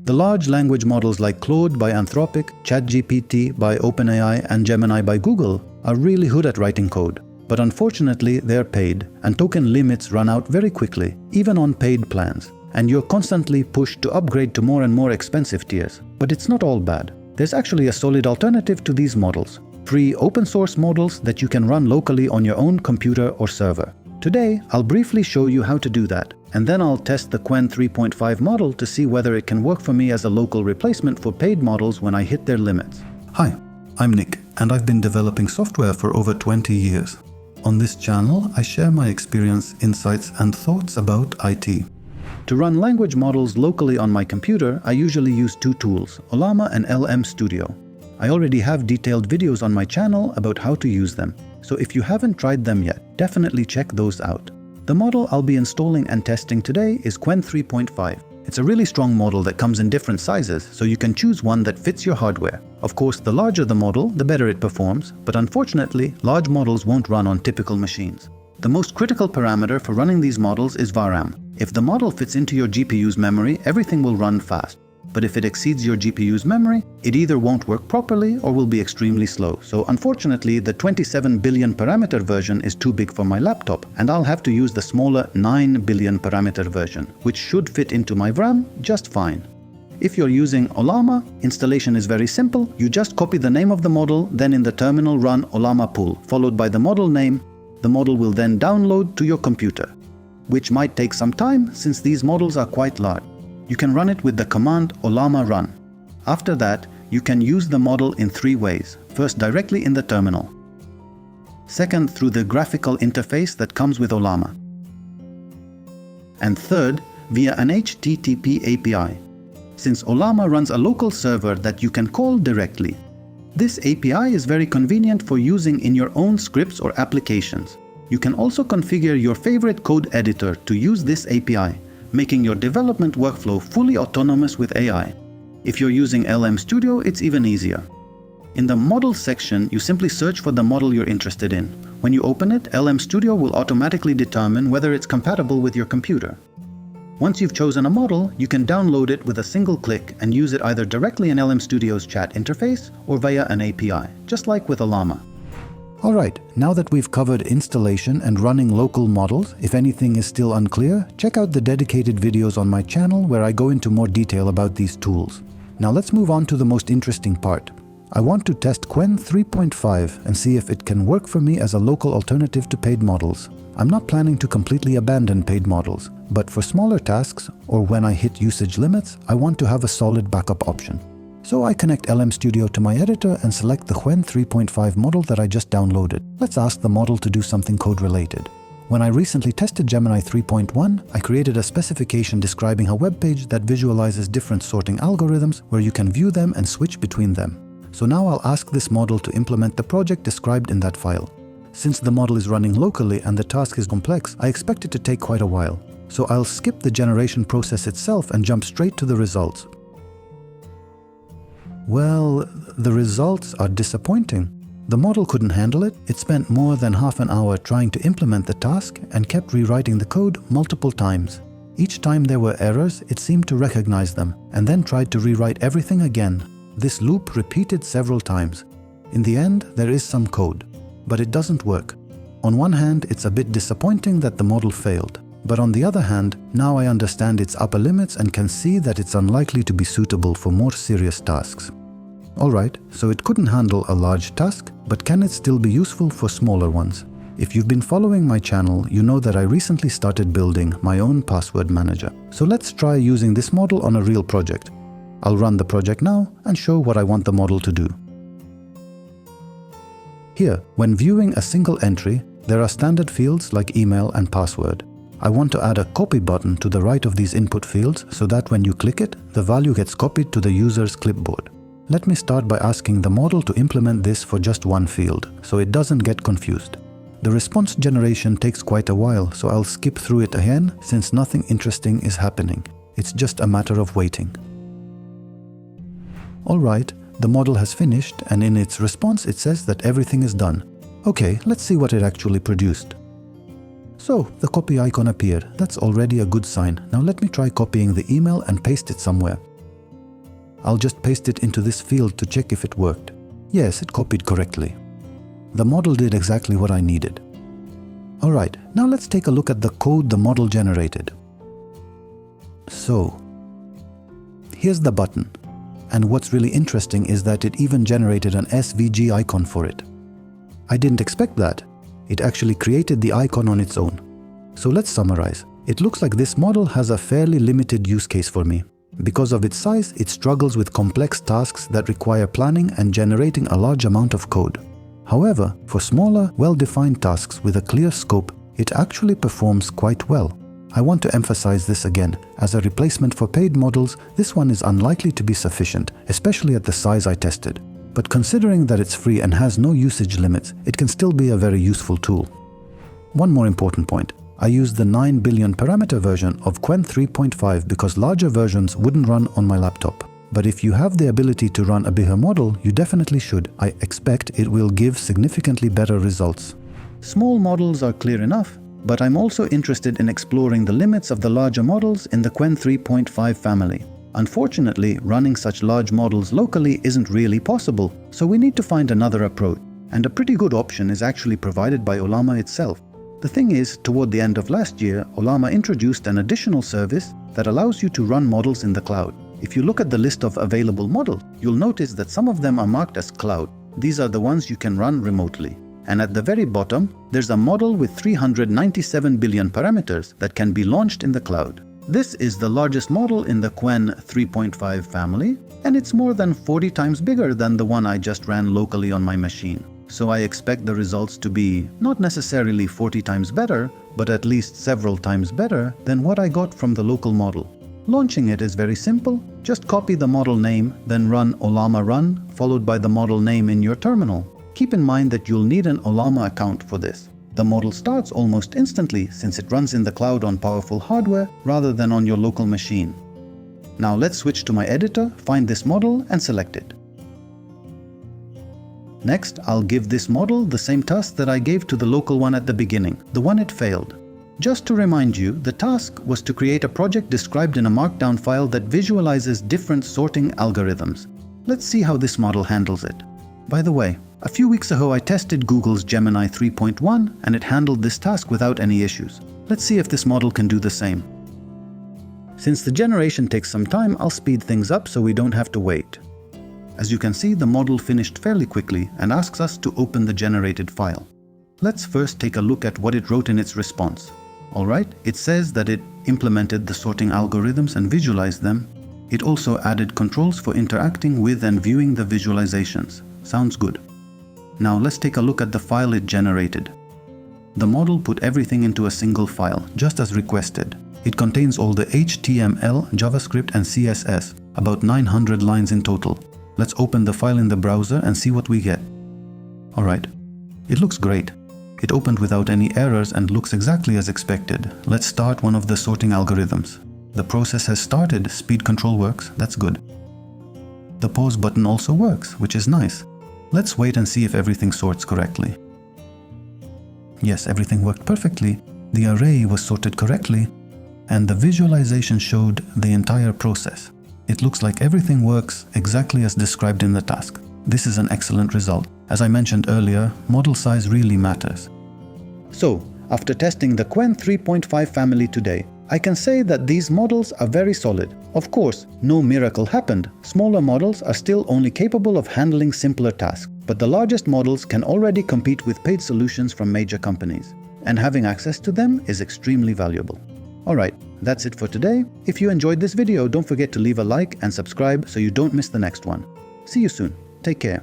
The large language models like Claude by Anthropic, ChatGPT by OpenAI, and Gemini by Google are really good at writing code. But unfortunately, they're paid, and token limits run out very quickly, even on paid plans. And you're constantly pushed to upgrade to more and more expensive tiers. But it's not all bad. There's actually a solid alternative to these models. Free open source models that you can run locally on your own computer or server. Today, I'll briefly show you how to do that, and then I'll test the Qwen 3.5 model to see whether it can work for me as a local replacement for paid models when I hit their limits. Hi, I'm Nick, and I've been developing software for over 20 years. On this channel, I share my experience, insights, and thoughts about IT. To run language models locally on my computer, I usually use two tools, Ollama and LM Studio. I already have detailed videos on my channel about how to use them, so if you haven't tried them yet, definitely check those out. The model I'll be installing and testing today is Qwen 3.5. It's a really strong model that comes in different sizes, so you can choose one that fits your hardware. Of course, the larger the model, the better it performs, but unfortunately, large models won't run on typical machines. The most critical parameter for running these models is VRAM. If the model fits into your GPU's memory, everything will run fast. But if it exceeds your GPU's memory, it either won't work properly or will be extremely slow. So unfortunately, the 27 billion parameter version is too big for my laptop, and I'll have to use the smaller 9 billion parameter version, which should fit into my VRAM just fine. If you're using Ollama, installation is very simple. You just copy the name of the model, then in the terminal run Ollama pull, followed by the model name. The model will then download to your computer, which might take some time since these models are quite large. You can run it with the command Ollama run. After that, you can use the model in three ways. First, directly in the terminal. Second, through the graphical interface that comes with Ollama. And third, via an HTTP API, since Ollama runs a local server that you can call directly. This API is very convenient for using in your own scripts or applications. You can also configure your favorite code editor to use this API, making your development workflow fully autonomous with AI. If you're using LM Studio, it's even easier. In the Models section, you simply search for the model you're interested in. When you open it, LM Studio will automatically determine whether it's compatible with your computer. Once you've chosen a model, you can download it with a single click and use it either directly in LM Studio's chat interface or via an API, just like with Ollama. Alright, now that we've covered installation and running local models, if anything is still unclear, check out the dedicated videos on my channel where I go into more detail about these tools. Now let's move on to the most interesting part. I want to test Qwen 3.5 and see if it can work for me as a local alternative to paid models. I'm not planning to completely abandon paid models, but for smaller tasks or when I hit usage limits, I want to have a solid backup option. So I connect LM Studio to my editor and select the Qwen 3.5 model that I just downloaded. Let's ask the model to do something code-related. When I recently tested Gemini 3.1, I created a specification describing a web page that visualizes different sorting algorithms where you can view them and switch between them. So now I'll ask this model to implement the project described in that file. Since the model is running locally and the task is complex, I expect it to take quite a while. So I'll skip the generation process itself and jump straight to the results. Well, the results are disappointing. The model couldn't handle it. It spent more than half an hour trying to implement the task and kept rewriting the code multiple times. Each time there were errors, it seemed to recognize them and then tried to rewrite everything again. This loop repeated several times. In the end, there is some code, but it doesn't work. On one hand, it's a bit disappointing that the model failed. But on the other hand, now I understand its upper limits and can see that it's unlikely to be suitable for more serious tasks. Alright, so it couldn't handle a large task, but can it still be useful for smaller ones? If you've been following my channel, you know that I recently started building my own password manager. So let's try using this model on a real project. I'll run the project now and show what I want the model to do. Here, when viewing a single entry, there are standard fields like email and password. I want to add a copy button to the right of these input fields so that when you click it, the value gets copied to the user's clipboard. Let me start by asking the model to implement this for just one field, so it doesn't get confused. The response generation takes quite a while, so I'll skip through it again since nothing interesting is happening. It's just a matter of waiting. Alright, the model has finished and in its response it says that everything is done. Okay, let's see what it actually produced. So, the copy icon appeared. That's already a good sign. Now let me try copying the email and paste it somewhere. I'll just paste it into this field to check if it worked. Yes, it copied correctly. The model did exactly what I needed. Alright, now let's take a look at the code the model generated. So, here's the button. And what's really interesting is that it even generated an SVG icon for it. I didn't expect that. It actually created the icon on its own. So let's summarize. It looks like this model has a fairly limited use case for me. Because of its size, it struggles with complex tasks that require planning and generating a large amount of code. However, for smaller, well-defined tasks with a clear scope, it actually performs quite well. I want to emphasize this again. As a replacement for paid models, this one is unlikely to be sufficient, especially at the size I tested. But considering that it's free and has no usage limits, it can still be a very useful tool. One more important point. I used the 9 billion parameter version of Qwen 3.5 because larger versions wouldn't run on my laptop. But if you have the ability to run a bigger model, you definitely should. I expect it will give significantly better results. Small models are clear enough, but I'm also interested in exploring the limits of the larger models in the Qwen 3.5 family. Unfortunately, running such large models locally isn't really possible, so we need to find another approach. And a pretty good option is actually provided by Ollama itself. The thing is, toward the end of last year, Ollama introduced an additional service that allows you to run models in the cloud. If you look at the list of available models, you'll notice that some of them are marked as cloud. These are the ones you can run remotely. And at the very bottom, there's a model with 397 billion parameters that can be launched in the cloud. This is the largest model in the Qwen 3.5 family, and it's more than 40 times bigger than the one I just ran locally on my machine. So I expect the results to be not necessarily 40 times better, but at least several times better than what I got from the local model. Launching it is very simple. Just copy the model name, then run Ollama run, followed by the model name in your terminal. Keep in mind that you'll need an Ollama account for this. The model starts almost instantly since it runs in the cloud on powerful hardware rather than on your local machine. Now let's switch to my editor, find this model and select it. Next, I'll give this model the same task that I gave to the local one at the beginning, the one it failed. Just to remind you, the task was to create a project described in a markdown file that visualizes different sorting algorithms. Let's see how this model handles it. By the way, a few weeks ago I tested Google's Gemini 3.1 and it handled this task without any issues. Let's see if this model can do the same. Since the generation takes some time, I'll speed things up so we don't have to wait. As you can see, the model finished fairly quickly and asks us to open the generated file. Let's first take a look at what it wrote in its response. Alright, it says that it implemented the sorting algorithms and visualized them. It also added controls for interacting with and viewing the visualizations. Sounds good. Now let's take a look at the file it generated. The model put everything into a single file, just as requested. It contains all the HTML, JavaScript and CSS, about 900 lines in total. Let's open the file in the browser and see what we get. Alright, it looks great. It opened without any errors and looks exactly as expected. Let's start one of the sorting algorithms. The process has started, speed control works, that's good. The pause button also works, which is nice. Let's wait and see if everything sorts correctly. Yes, everything worked perfectly. The array was sorted correctly, and the visualization showed the entire process. It looks like everything works exactly as described in the task. This is an excellent result. As I mentioned earlier, model size really matters. So, after testing the Qwen 3.5 family today, I can say that these models are very solid. Of course, no miracle happened. Smaller models are still only capable of handling simpler tasks, but the largest models can already compete with paid solutions from major companies, and having access to them is extremely valuable. Alright, that's it for today. If you enjoyed this video, don't forget to leave a like and subscribe so you don't miss the next one. See you soon. Take care.